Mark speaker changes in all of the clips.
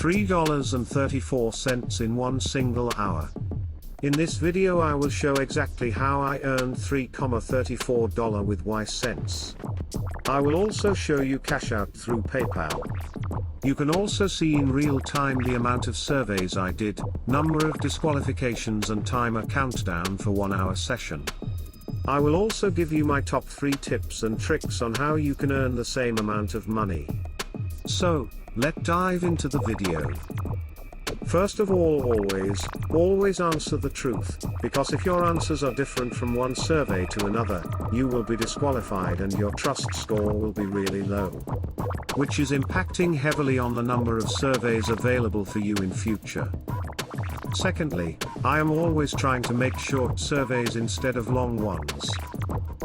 Speaker 1: $3.34 in one single hour. In this video I will show exactly how I earned $3.34 with Ysense. I will also show you Cashout through PayPal. You can also see in real time the amount of surveys I did, number of disqualifications and timer countdown for 1 hour session. I will also give you my top 3 tips and tricks on how you can earn the same amount of money. So, let's dive into the video. First of all, always answer the truth, because if your answers are different from one survey to another, you will be disqualified and your trust score will be really low, which is impacting heavily on the number of surveys available for you in future. Secondly, I am always trying to make short surveys instead of long ones.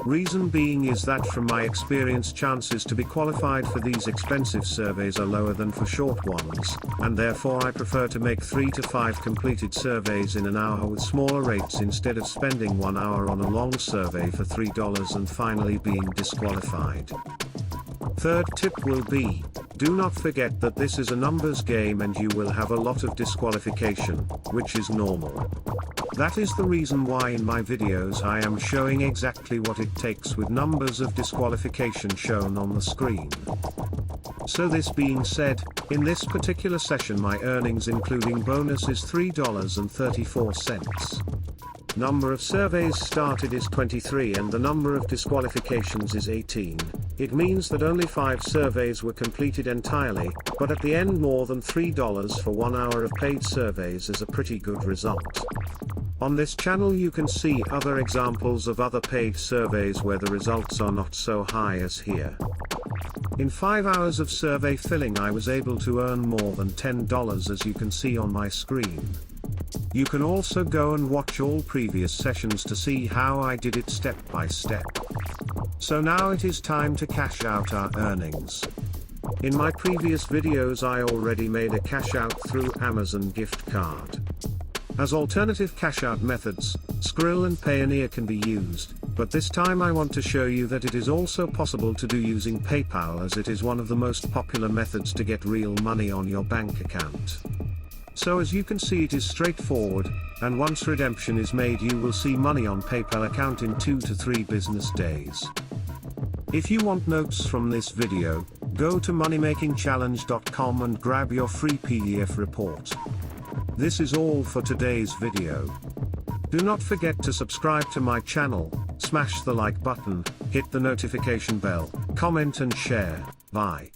Speaker 1: Reason being is that from my experience, chances to be qualified for these expensive surveys are lower than for short ones, and therefore I prefer to make 3 to 5 completed surveys in an hour with smaller rates instead of spending 1 hour on a long survey for $3 and finally being disqualified. Third tip will be, do not forget that this is a numbers game and you will have a lot of disqualification, which is normal. That is the reason why in my videos I am showing exactly what it takes with numbers of disqualification shown on the screen. So this being said, in this particular session my earnings including bonus is $3.34. Number of surveys started is 23 and the number of disqualifications is 18. It means that only 5 surveys were completed entirely, but at the end more than $3 for 1 hour of paid surveys is a pretty good result. On this channel you can see other examples of other paid surveys where the results are not so high as here. In 5 hours of survey filling I was able to earn more than $10 as you can see on my screen. You can also go and watch all previous sessions to see how I did it step by step. So now it is time to cash out our earnings. In my previous videos I already made a cash out through Amazon gift card. As alternative cash out methods, Skrill and Payoneer can be used, but this time I want to show you that it is also possible to do using PayPal as it is one of the most popular methods to get real money on your bank account. So as you can see it is straightforward, and once redemption is made you will see money on PayPal account in 2 to 3 business days. If you want notes from this video, go to moneymakingchallenge.com and grab your free PDF report. This is all for today's video. Do not forget to subscribe to my channel, smash the like button, hit the notification bell, comment and share. Bye.